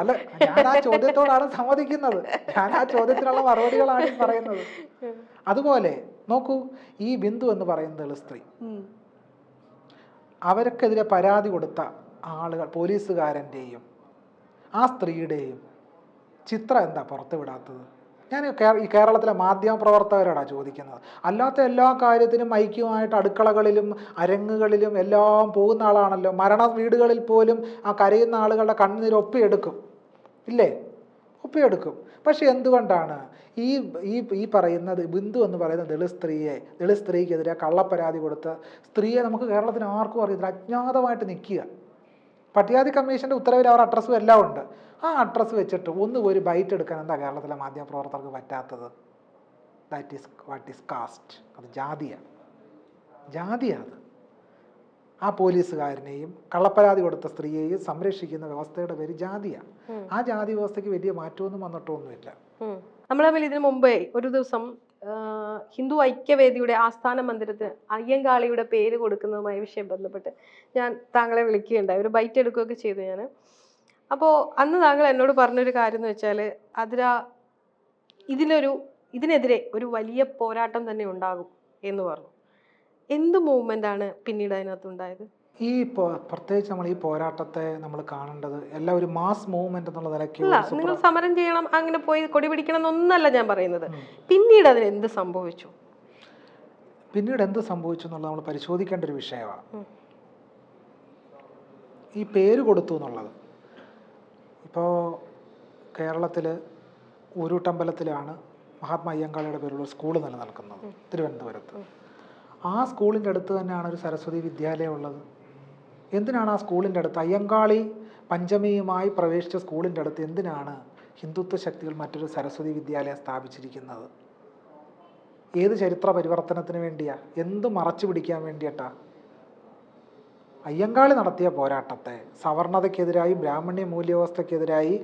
അല്ല, ഞാൻ ആ ചോദ്യത്തോടാണ് സമ്മതിക്കുന്നത്. ഞാൻ ആ ചോദ്യത്തിനുള്ള മറുപടികളാണ് പറയുന്നത്. അതുപോലെ നോക്കൂ, ഈ ബിന്ദു എന്ന് പറയുന്ന ദളിത് സ്ത്രീ, അവർക്കെതിരെ പരാതി കൊടുത്ത ആളുകൾ, പോലീസുകാരൻ്റെയും ആ സ്ത്രീയുടെയും ചിത്രം എന്താ പുറത്തു വിടാത്തത്? ഞാൻ ഈ കേരളത്തിലെ മാധ്യമപ്രവർത്തകരോടാണ് ചോദിക്കുന്നത്. അല്ലാത്ത എല്ലാ കാര്യത്തിനും ഐക്യമായിട്ട് അടുക്കളകളിലും അരങ്ങുകളിലും എല്ലാം പോകുന്ന ആളാണല്ലോ. മരണ വീടുകളിൽ പോലും ആ കരയുന്ന ആളുകളുടെ കണ്ണുനീര് ഒപ്പിയെടുക്കും, ഇല്ലേ? ഒപ്പിയെടുക്കും. പക്ഷെ എന്തുകൊണ്ടാണ് ഈ പറയുന്നത് ബിന്ദു എന്ന് പറയുന്ന ദളിത് സ്ത്രീക്കെതിരെ കള്ളപ്പരാതി കൊടുത്ത സ്ത്രീയെ നമുക്ക് കേരളത്തിന് ആർക്കും അറിയത്തില്ല, അജ്ഞാതമായിട്ട് നിൽക്കുക. പട്ടികാതി കമ്മീഷൻ്റെ ഉത്തരവിൽ അവർ അഡ്രസ്സും എല്ലാം ഉണ്ട്. ആ അഡ്രസ്സ് വെച്ചിട്ട് ഒരു ബൈറ്റ് എടുക്കാൻ എന്താ കേരളത്തിലെ മാധ്യമപ്രവർത്തകർക്ക് പറ്റാത്തത്? That is what is caste. അത് ജാതിയാണ്. അത് ആ പോലീസുകാരനെയും കള്ളപ്പരാതി കൊടുത്ത സ്ത്രീയെയും സംരക്ഷിക്കുന്ന വ്യവസ്ഥയുടെ പേര് ജാതിയാണ്. ആ ജാതി വ്യവസ്ഥയ്ക്ക് വലിയ മാറ്റമൊന്നും വന്നിട്ടൊന്നുമില്ല. നമ്മൾ തമ്മിൽ ഇതിനു മുമ്പേ ഒരു ദിവസം ഹിന്ദു ഐക്യവേദിയുടെ ആസ്ഥാന മന്ദിരത്തിന് അയ്യങ്കാളിയുടെ പേര് കൊടുക്കുന്നതുമായി വിഷയം ബന്ധപ്പെട്ട് ഞാൻ താങ്കളെ വിളിക്കുകയുണ്ടായി, ഒരു ബൈറ്റ് എടുക്കുകയൊക്കെ ചെയ്തു ഞാൻ. അപ്പോൾ അന്ന് താങ്കൾ എന്നോട് പറഞ്ഞൊരു കാര്യം എന്ന് വെച്ചാൽ ഇതിനെതിരെ ഒരു വലിയ പോരാട്ടം തന്നെ ഉണ്ടാകും എന്ന് പറഞ്ഞു. എന്ത് മൂവ്മെൻ്റാണ് പിന്നീട് അതിനകത്തുണ്ടായത്? പ്രത്യേകിച്ച് നമ്മൾ ഈ പോരാട്ടത്തെ നമ്മൾ കാണേണ്ടത് എല്ലാം ഒരു മാസ് മൂവ്മെന്റ് എന്നുള്ള നിലയ്ക്ക്. നിങ്ങൾ സമരം ചെയ്യണം, അങ്ങനെ പോയി കൊടി പിടിക്കണം എന്നൊന്നല്ല ഞാൻ പറയുന്നത്. പിന്നീട് അതിന് എന്ത് സംഭവിച്ചു? എന്നുള്ളത് നമ്മൾ പരിശോധിക്കേണ്ട ഒരു വിഷയമാണ്. ഈ പേര് കൊടുത്തു എന്നുള്ളത്, ഇപ്പോൾ കേരളത്തിൽ ഊരൂട്ടമ്പലത്തിലാണ് മഹാത്മാ അയ്യങ്കാളിയുടെ പേരുള്ള സ്കൂൾ നിലനിൽക്കുന്നത്, തിരുവനന്തപുരത്ത്. ആ സ്കൂളിൻ്റെ അടുത്ത് തന്നെയാണ് ഒരു സരസ്വതി വിദ്യാലയം ഉള്ളത്. എന്തിനാണ് ആ സ്കൂളിൻ്റെ അടുത്ത്, അയ്യങ്കാളി പഞ്ചമിയുമായി പ്രവേശിച്ച സ്കൂളിൻ്റെ അടുത്ത് എന്തിനാണ് ഹിന്ദുത്വ ശക്തികൾ മറ്റൊരു സരസ്വതി വിദ്യാലയം സ്ഥാപിച്ചിരിക്കുന്നത്? ഏത് ചരിത്ര പരിവർത്തനത്തിന് വേണ്ടിയാ? എന്ത് മറച്ചു പിടിക്കാൻ വേണ്ടിയിട്ടാ? അയ്യങ്കാളി നടത്തിയ പോരാട്ടത്തെ സവർണതയ്ക്കെതിരായി, ബ്രാഹ്മണ്യ മൂല്യവ്യവസ്ഥയ്ക്കെതിരായി,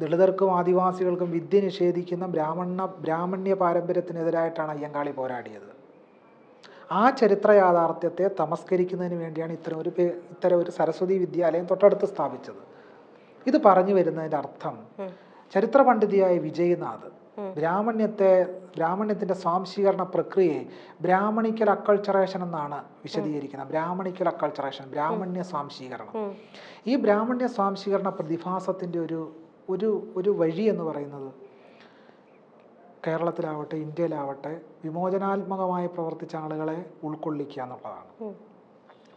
ദളിതർക്കും ആദിവാസികൾക്കും വിദ്യ നിഷേധിക്കുന്ന ബ്രാഹ്മണ്യ പാരമ്പര്യത്തിനെതിരായിട്ടാണ് അയ്യങ്കാളി പോരാടിയത്. ആ ചരിത്ര യാഥാർത്ഥ്യത്തെ തമസ്കരിക്കുന്നതിന് വേണ്ടിയാണ് ഇത്തരം ഒരു സരസ്വതി വിദ്യാലയം തൊട്ടടുത്ത് സ്ഥാപിച്ചത്. ഇത് പറഞ്ഞു വരുന്നതിൻ്റെ അർത്ഥം ചരിത്ര പണ്ഡിതിയായ വിജയ്നാഥ് ബ്രാഹ്മണ്യത്തിൻ്റെ സ്വാംശീകരണ പ്രക്രിയയെ ബ്രാഹ്മണിക്കൽ അക്കൾച്ചറേഷൻ എന്നാണ് വിശദീകരിക്കുന്നത്. ബ്രാഹ്മണിക്കൽ അക്കൾച്ചറേഷൻ, ബ്രാഹ്മണ്യ സ്വാംശീകരണം. ഈ ബ്രാഹ്മണ്യ സ്വാംശീകരണ പ്രതിഭാസത്തിൻ്റെ ഒരു വഴി എന്ന് പറയുന്നത് കേരളത്തിലാവട്ടെ ഇന്ത്യയിലാവട്ടെ വിമോചനാത്മകമായി പ്രവർത്തിച്ച ആളുകളെ ഉൾക്കൊള്ളിക്കുക എന്നുള്ളതാണ്.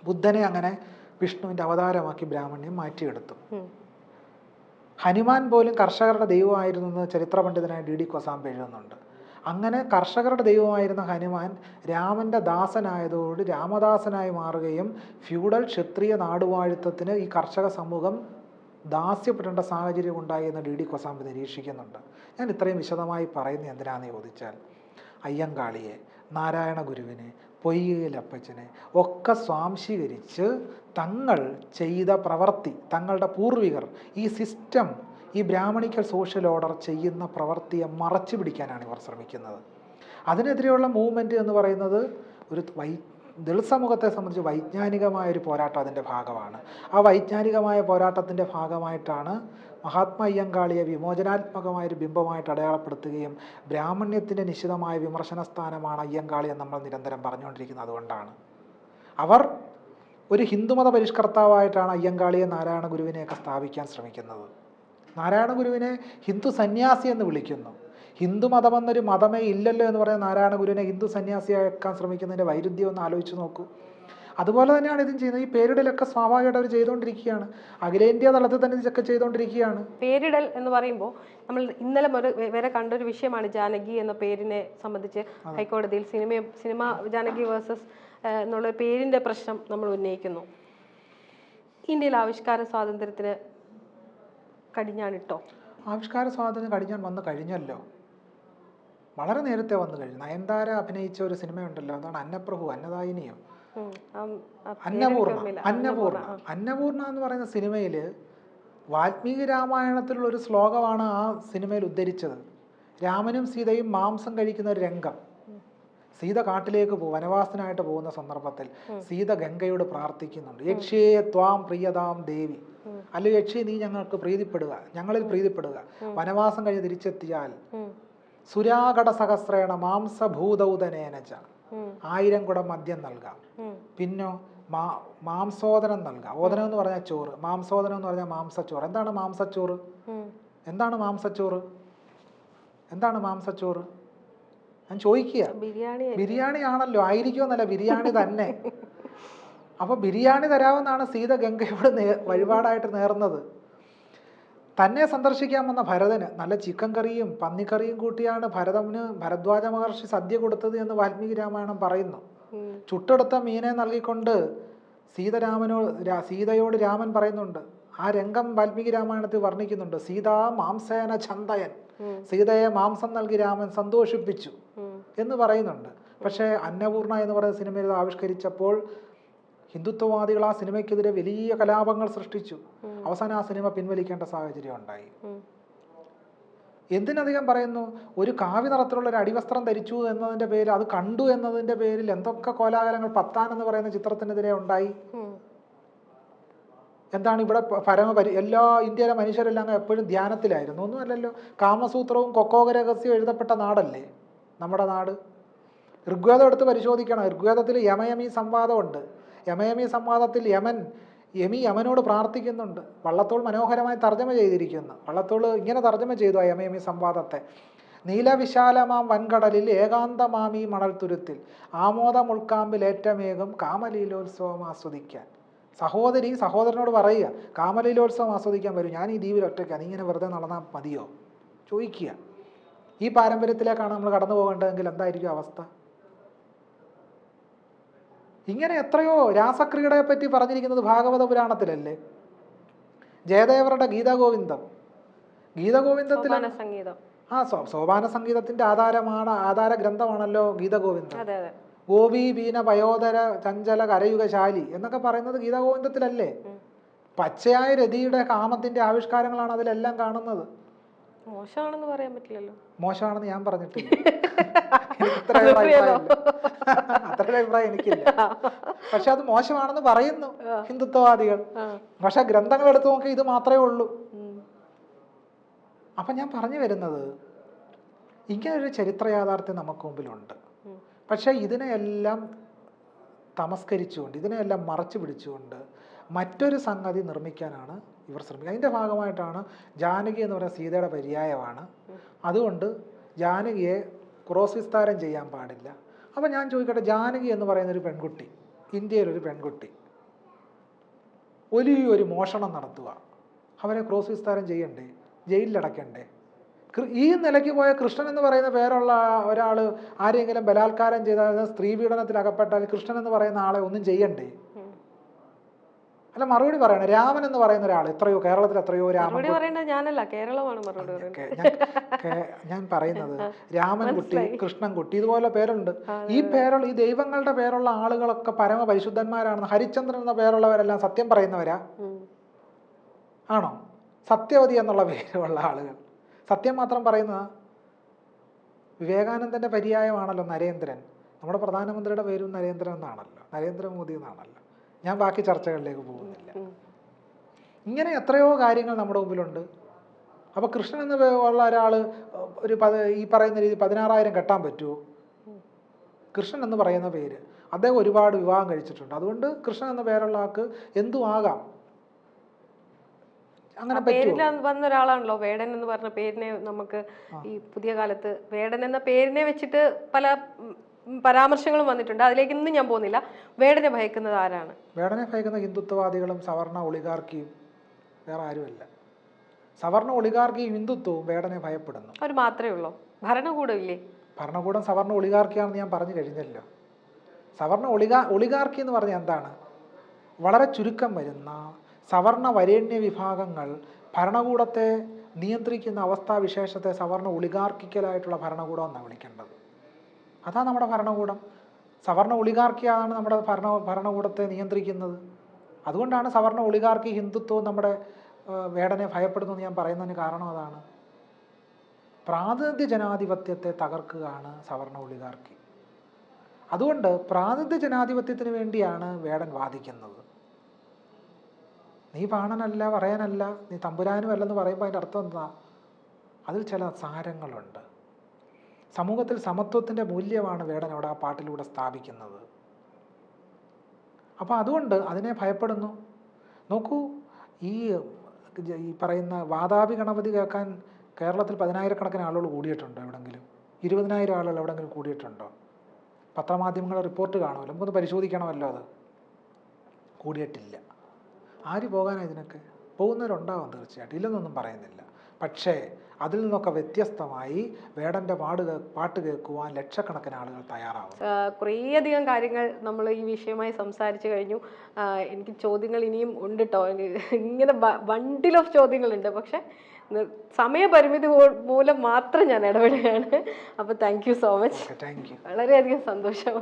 ബുദ്ധനെ അങ്ങനെ വിഷ്ണുവിൻ്റെ അവതാരമാക്കി ബ്രാഹ്മണ്യം മാറ്റിയെടുത്തു. ഹനുമാൻ പോലും കർഷകരുടെ ദൈവമായിരുന്നു എന്ന് ചരിത്ര പണ്ഡിതനായ DD കൊസാംബെ എഴുതുന്നുണ്ട്. അങ്ങനെ കർഷകരുടെ ദൈവമായിരുന്ന ഹനുമാൻ രാമൻ്റെ ദാസനായതോട് രാമദാസനായി മാറുകയും ഫ്യൂഡൽ ക്ഷത്രിയ നാടുവാഴിത്തത്തിന് ഈ കർഷക സമൂഹം ദാസ്യപ്പെടേണ്ട സാഹചര്യം ഉണ്ടായി എന്ന് DD കൊസാംബെ നിരീക്ഷിക്കുന്നുണ്ട്. ഞാൻ ഇത്രയും വിശദമായി പറയുന്നത് എന്തിനാണെന്ന് ചോദിച്ചാൽ, അയ്യങ്കാളിയെ, നാരായണ ഗുരുവിനെ, പൊയ്കയിലപ്പച്ചനെ ഒക്കെ സ്വാംശീകരിച്ച് തങ്ങൾ ചെയ്ത പ്രവൃത്തി, തങ്ങളുടെ പൂർവികർ ഈ സിസ്റ്റം, ഈ ബ്രാഹ്മണിക്കൽ സോഷ്യൽ ഓർഡർ ചെയ്യുന്ന പ്രവൃത്തിയെ മറച്ചു പിടിക്കാനാണ് ഇവർ ശ്രമിക്കുന്നത്. അതിനെതിരെയുള്ള മൂവ്മെൻറ്റ് എന്ന് പറയുന്നത് ഒരു ദളിത് സമൂഹത്തെ സംബന്ധിച്ച് വൈജ്ഞാനികമായൊരു പോരാട്ടം അതിൻ്റെ ഭാഗമാണ്. ആ വൈജ്ഞാനികമായ പോരാട്ടത്തിൻ്റെ ഭാഗമായിട്ടാണ് മഹാത്മാ അയ്യങ്കാളിയെ വിമോചനാത്മകമായൊരു ബിംബമായിട്ട് അടയാളപ്പെടുത്തുകയും ബ്രാഹ്മണ്യത്തിൻ്റെ നിശ്ചിതമായ വിമർശന സ്ഥാനമാണ് അയ്യങ്കാളി എന്ന് നമ്മൾ നിരന്തരം പറഞ്ഞുകൊണ്ടിരിക്കുന്നത്. അതുകൊണ്ടാണ് അവർ ഒരു ഹിന്ദുമത പരിഷ്കർത്താവായിട്ടാണ് അയ്യങ്കാളിയെ, നാരായണ ഗുരുവിനെയൊക്കെ സ്ഥാപിക്കാൻ ശ്രമിക്കുന്നത്. നാരായണ ഗുരുവിനെ ഹിന്ദു സന്യാസി എന്ന് വിളിക്കുന്നു. ഹിന്ദു മതമെന്നൊരു മതമേ ഇല്ലല്ലോ എന്ന് പറയുന്ന നാരായണ ഗുരുവിനെ ഹിന്ദു സന്യാസിയാക്കാൻ ശ്രമിക്കുന്നതിൻ്റെ വൈരുദ്ധ്യം ഒന്ന് ആലോചിച്ച് നോക്കൂ. അതുപോലെ തന്നെയാണ് ഇതും ചെയ്യുന്നത്. ഈ പേരിടലൊക്കെ സ്വാഭാവികമായിട്ട് അവർ ചെയ്തുകൊണ്ടിരിക്കുകയാണ്. അഖിലേന്ത്യാ തലത്തിൽ തന്നെ ഇതൊക്കെ ചെയ്തുകൊണ്ടിരിക്കുകയാണ്. പേരിടൽ എന്ന് പറയുമ്പോൾ നമ്മൾ ഇന്നലെ വരെ കണ്ടൊരു വിഷയമാണ് ജാനകി എന്ന പേരിനെ സംബന്ധിച്ച് ഹൈക്കോടതിയിൽ സിനിമ ജാനകി വേഴ്സസ് എന്നുള്ള പേരിൻ്റെ പ്രശ്നം നമ്മൾ ഉന്നയിക്കുന്നു. ഇന്ത്യയിൽ ആവിഷ്കാര സ്വാതന്ത്ര്യത്തിന് കടിഞ്ഞാണിട്ടോ? ആവിഷ്കാര സ്വാതന്ത്ര്യം കടിഞ്ഞാൻ വന്നു കഴിഞ്ഞല്ലോ, വളരെ നേരത്തെ വന്നു കഴിഞ്ഞു. നയൻതാര അഭിനയിച്ച ഒരു സിനിമയുണ്ടല്ലോ, അതാണ് അന്നപ്രഭു, അന്നദായിനിയോ, അന്നപൂർണ എന്ന് പറയുന്ന സിനിമയിൽ വാൽമീകി രാമായണത്തിലുള്ള ഒരു ശ്ലോകമാണ് ആ സിനിമയിൽ ഉദ്ധരിച്ചത്. രാമനും സീതയും മാംസം കഴിക്കുന്ന ഒരു രംഗം. സീത കാട്ടിലേക്ക് വനവാസനായിട്ട് പോകുന്ന സന്ദർഭത്തിൽ സീത ഗംഗയോട് പ്രാർത്ഥിക്കുന്നുണ്ട്, യക്ഷിയേ ത്വാം പ്രിയതാം ദേവി, അല്ല യക്ഷി നീ ഞങ്ങൾക്ക് പ്രീതിപ്പെടുക, ഞങ്ങളിൽ പ്രീതിപ്പെടുക, വനവാസം കഴിഞ്ഞ് തിരിച്ചെത്തിയാൽ സുരാകട സഹസ്രേണ മാംസഭൂതൗതനേനച്ച 1000 കുടം മദ്യം നൽകാം, പിന്നോ മാംസോദനം നൽകാം. ഓദനം എന്ന് പറഞ്ഞാൽ ചോറ്, മാംസോദനം എന്ന് പറഞ്ഞാൽ മാംസച്ചോറ്. എന്താണ് മാംസച്ചോറ്? എന്താണ് മാംസച്ചോറ്? എന്താണ് മാംസച്ചോറ്? ഞാൻ ചോദിക്കുക. ബിരിയാണി ആണല്ലോ, ആയിരിക്കുമെന്നല്ല, ബിരിയാണി തന്നെ. അപ്പോൾ ബിരിയാണി തരാമെന്നാണ് സീത ഗംഗയോട് വഴിപാടായിട്ട് നേർന്നത്. തന്നെ സന്ദർശിക്കാൻ വന്ന ഭരതന് നല്ല ചിക്കൻ കറിയും പന്നിക്കറിയും കൂട്ടിയാണ് ഭരദ്വാജ മഹർഷി സദ്യ കൊടുത്തത് എന്ന് വാൽമീകി രാമായണം പറയുന്നു. ചുട്ടെടുത്ത മീനെ നൽകിക്കൊണ്ട് സീതയോട് രാമൻ പറയുന്നുണ്ട്. ആ രംഗം വാൽമീകി രാമായണത്തിൽ വർണ്ണിക്കുന്നുണ്ട്. സീതാ മാംസേന ചന്തയൻ, സീതയെ മാംസം നൽകി രാമൻ സന്തോഷിപ്പിച്ചു എന്ന് പറയുന്നുണ്ട്. പക്ഷേ അന്നപൂർണ എന്ന് പറയുന്ന സിനിമയിൽ ആവിഷ്കരിച്ചപ്പോൾ ഹിന്ദുത്വവാദികൾ ആ സിനിമയ്ക്കെതിരെ വലിയ കലാപങ്ങൾ സൃഷ്ടിച്ചു. അവസാനം ആ സിനിമ പിൻവലിക്കേണ്ട സാഹചര്യം ഉണ്ടായി. എന്തിനധികം പറയുന്നു, ഒരു കാവ്യ നിറത്തിലുള്ള ഒരു അടിവസ്ത്രം ധരിച്ചു എന്നതിൻ്റെ പേരിൽ, അത് കണ്ടു എന്നതിൻ്റെ പേരിൽ എന്തൊക്കെ കോലാഹലങ്ങൾ പത്താൻ എന്ന് പറയുന്ന ചിത്രത്തിനെതിരെ ഉണ്ടായി. എന്താണ് ഇവിടെ എല്ലാ ഇന്ത്യയിലെ മനുഷ്യരെല്ലാം എപ്പോഴും ധ്യാനത്തിലായിരുന്നു, ഒന്നുമല്ലല്ലോ. കാമസൂത്രവും കൊക്കോക രഹസ്യവും എഴുതപ്പെട്ട നാടല്ലേ നമ്മുടെ നാട്. ഋഗ്വേദം എടുത്ത് പരിശോധിക്കണം. ഋഗ്വേദത്തിൽ യമയമി സംവാദമുണ്ട്. യമയമി സംവാദത്തിൽ യമനോട് പ്രാർത്ഥിക്കുന്നുണ്ട്. വള്ളത്തോൾ മനോഹരമായി തർജ്ജമ ചെയ്തിരിക്കുന്നു. വള്ളത്തോൾ ഇങ്ങനെ തർജ്ജമ ചെയ്തു ആ യമയമി സംവാദത്തെ: നീലവിശാലമാം വൻകടലിൽ ഏകാന്തമാമി മണൽത്തുരുത്തിൽ ആമോദം ഉൾക്കാമ്പിൽ ഏറ്റമേകും കാമലീലോത്സവം ആസ്വദിക്കാൻ. സഹോദരനോട് പറയുക, കാമലീലോത്സവം ആസ്വദിക്കാൻ വരും, ഞാൻ ഈ ദ്വീപിൽ ഒറ്റയ്ക്കാണ്, നീ ഇങ്ങനെ വെറുതെ നടന്നാൽ മതിയോ ചോദിക്കുക. ഈ പാരമ്പര്യത്തിലേക്കാണ് നമ്മൾ കടന്നു പോകേണ്ടതെങ്കിൽ എന്തായിരിക്കും അവസ്ഥ? ഇങ്ങനെ എത്രയോ രാസക്രീഡയെ പറ്റി പറഞ്ഞിരിക്കുന്നത് ഭാഗവത പുരാണത്തിലല്ലേ. ജയദേവരുടെ ഗീതഗോവിന്ദത്തിൽ സോപാന സംഗീതത്തിന്റെ ആധാര ഗ്രന്ഥമാണല്ലോ ഗീതഗോവിന്ദം. ഗോപി ബീന പയോധര ചഞ്ചല കരയുഗശാലി എന്നൊക്കെ പറയുന്നത് ഗീതാഗോവിന്ദത്തിലല്ലേ? പച്ചയായ രതിയുടെ കാമത്തിന്റെ ആവിഷ്കാരങ്ങളാണ് അതിലെല്ലാം കാണുന്നത്. മോശമാണെന്ന് പറയാൻ പറ്റില്ലല്ലോ. മോശമാണെന്ന് ഞാൻ പറഞ്ഞിട്ടില്ല. എനിക്ക് ഇത്ര അഭിപ്രായമില്ല. അത്ര അഭിപ്രായം എനിക്കില്ല. പക്ഷെ അത് മോശമാണെന്ന് പറയുന്നു ഹിന്ദുത്വവാദികൾ. പക്ഷെ ഗ്രന്ഥങ്ങൾ എടുത്തു നോക്കി ഇത് മാത്രമേ ഉള്ളൂ. അപ്പൊ ഞാൻ പറഞ്ഞു വരുന്നത്, ഇങ്ങനൊരു ചരിത്ര യാഥാർത്ഥ്യം നമുക്ക് മുമ്പിലുണ്ട്. പക്ഷെ ഇതിനെയെല്ലാം തമസ്കരിച്ചുകൊണ്ട്, ഇതിനെയെല്ലാം മറച്ചു പിടിച്ചുകൊണ്ട് മറ്റൊരു സംഗതി നിർമ്മിക്കാനാണ് ഇവർ ശ്രമിക്കുക. അതിൻ്റെ ഭാഗമായിട്ടാണ് ജാനകി എന്ന് പറയുന്ന സീതയുടെ പര്യായമാണ്. അതുകൊണ്ട് ജാനകിയെ ക്രോസ് വിസ്താരം ചെയ്യാൻ പാടില്ല. അപ്പം ഞാൻ ചോദിക്കട്ടെ, ജാനകി എന്ന് പറയുന്നൊരു പെൺകുട്ടി, ഇന്ത്യയിലൊരു പെൺകുട്ടി ഒരു മോഷണം നടത്തുക, അവരെ ക്രോസ് വിസ്താരം ചെയ്യണ്ടേ? ജയിലിലടയ്ക്കണ്ടേ? ഈ നിലയ്ക്ക് പോയ കൃഷ്ണൻ എന്ന് പറയുന്ന പേരുള്ള ഒരാൾ ആരെങ്കിലും ബലാത്കാരം ചെയ്താൽ, സ്ത്രീ പീഡനത്തിൽ അകപ്പെട്ടാൽ കൃഷ്ണൻ എന്ന് പറയുന്ന ആളെ ഒന്നും ചെയ്യണ്ടേ? അല്ല, മറുപടി പറയണേ. രാമൻ എന്ന് പറയുന്ന ഒരാൾ എത്രയോ, കേരളത്തിൽ എത്രയോ രാമൻ, ഞാൻ പറയുന്നത് രാമൻകുട്ടി, കൃഷ്ണൻകുട്ടി, ഇതുപോലെ പേരുണ്ട്. ഈ പേരുള്ള, ഈ ദൈവങ്ങളുടെ പേരുള്ള ആളുകളൊക്കെ പരമ പരിശുദ്ധന്മാരാണെന്ന്. ഹരിചന്ദ്രൻ എന്ന പേരുള്ളവരെല്ലാം സത്യം പറയുന്നവരാ ആണോ? സത്യവതി എന്നുള്ള പേരുള്ള ആളുകൾ സത്യം മാത്രം പറയുന്ന. വിവേകാനന്ദന്റെ പര്യായമാണല്ലോ നരേന്ദ്രൻ. നമ്മുടെ പ്രധാനമന്ത്രിയുടെ പേരും നരേന്ദ്രൻ എന്നാണല്ലോ, നരേന്ദ്രമോദി എന്നാണല്ലോ. ഞാൻ ബാക്കി ചർച്ചകളിലേക്ക് പോകുന്നില്ല. ഇങ്ങനെ എത്രയോ കാര്യങ്ങൾ നമ്മുടെ മുമ്പിലുണ്ട്. അപ്പോൾ കൃഷ്ണൻ എന്ന് ഉള്ള ഒരാൾ ഈ പറയുന്ന രീതി 16,000 കെട്ടാൻ പറ്റുമോ? കൃഷ്ണൻ എന്ന് പറയുന്ന പേര്, അദ്ദേഹം ഒരുപാട് വിവാഹം കഴിച്ചിട്ടുണ്ട്. അതുകൊണ്ട് കൃഷ്ണൻ എന്ന പേരുള്ള ആൾക്ക് എന്തും ആകാം. അങ്ങനെ വന്ന ഒരാളാണല്ലോ വേടൻ എന്ന് പറഞ്ഞ പേരിനെ. നമുക്ക് ഈ പുതിയ കാലത്ത് വേടൻ എന്ന പേരിനെ വെച്ചിട്ട് പല പരാമർശങ്ങളും വന്നിട്ടുണ്ട്. അതിലേക്ക് ഇന്നും ഞാൻ പോകുന്നില്ല. വേടനെ ഭയക്കുന്നത് ആരാണ്? വേടനെ ഭയക്കുന്ന ഹിന്ദുത്വവാദികളും സവർണ ഒളിഗാർക്കിയും, വേറെ ആരുമല്ല. സവർണ ഒളിഗാർക്കിയും ഹിന്ദുത്വവും വേടനെ ഭയപ്പെടുന്നു. അവർ മാത്രമേ ഉള്ളൂ. ഭരണകൂടം ഇല്ലേ? ഭരണകൂടം സവർണ ഒളിഗാർക്കിയാണെന്ന് ഞാൻ പറഞ്ഞു കഴിഞ്ഞല്ലോ. സവർണ ഒളിഗാർക്കി എന്ന് പറഞ്ഞാൽ എന്താണ്? വളരെ ചുരുക്കം വരുന്ന സവർണ വരേണ്യ വിഭാഗങ്ങൾ ഭരണകൂടത്തെ നിയന്ത്രിക്കുന്ന അവസ്ഥാവിശേഷത്തെ സവർണ ഒളിഗാർക്കിക്കലായിട്ടുള്ള ഭരണകൂടം എന്നാണ് വിളിക്കേണ്ടത്. അതാണ് നമ്മുടെ ഭരണകൂടം. സവർണ ഒളിഗാർക്കിയാണ് നമ്മുടെ ഭരണകൂടത്തെ നിയന്ത്രിക്കുന്നത്. അതുകൊണ്ടാണ് സവർണ ഒളിഗാർക്കി ഹിന്ദുത്വവും നമ്മുടെ വേടനെ ഭയപ്പെടുന്നു എന്ന് ഞാൻ പറയുന്നതിന് കാരണം അതാണ്. പ്രാതിനിധ്യ ജനാധിപത്യത്തെ തകർക്കുകയാണ് സവർണ ഒളിഗാർക്കി. അതുകൊണ്ട് പ്രാതിനിധ്യ ജനാധിപത്യത്തിന് വേണ്ടിയാണ് വേടൻ വാദിക്കുന്നത്. നീ പാണനല്ല, പറയാനല്ല, നീ തമ്പുരാനും അല്ലെന്ന് പറയുമ്പോൾ അതിൻ്റെ അർത്ഥം എന്താ? അതിൽ ചില സാരങ്ങളുണ്ട്. സമൂഹത്തിൽ സമത്വത്തിൻ്റെ മൂല്യമാണ് വേടൻ അവിടെ ആ പാട്ടിലൂടെ സ്ഥാപിക്കുന്നത്. അപ്പോൾ അതുകൊണ്ട് അതിനെ ഭയപ്പെടുന്നു. നോക്കൂ, ഈ പറയുന്ന വാതാപി ഗണപതി കേൾക്കാൻ കേരളത്തിൽ 10,000-കണക്കിന് ആളുകൾ കൂടിയിട്ടുണ്ടോ? എവിടെങ്കിലും 20,000 ആളുകൾ എവിടെങ്കിലും കൂടിയിട്ടുണ്ടോ? പത്രമാധ്യമങ്ങളുടെ റിപ്പോർട്ട് കാണുമല്ലോ, നമുക്കൊന്ന് പരിശോധിക്കണമല്ലോ. അത് കൂടിയിട്ടില്ല. ആര് പോകാനാണ് ഇതിനൊക്കെ? പോകുന്നവരുണ്ടാവും തീർച്ചയായിട്ടും, ഇല്ലെന്നൊന്നും പറയുന്നില്ല. പക്ഷേ അതിൽ നിന്നൊക്കെ വ്യത്യസ്തമായി വേടൻ്റെ പാട്ട് കേൾക്കുവാൻ ലക്ഷക്കണക്കിന് ആളുകൾ തയ്യാറാവും. കുറേയധികം കാര്യങ്ങൾ നമ്മൾ ഈ വിഷയമായി സംസാരിച്ചു കഴിഞ്ഞു. എനിക്ക് ചോദ്യങ്ങൾ ഇനിയും ഉണ്ട് കേട്ടോ. ഇങ്ങനെ ബണ്ടിൽ ഓഫ് ചോദ്യങ്ങളുണ്ട്. പക്ഷെ സമയപരിമിതി മൂലം മാത്രം ഞാൻ ഇടപെടുകയാണ്. അപ്പോൾ thank you so much. Thank you. വളരെയധികം സന്തോഷം.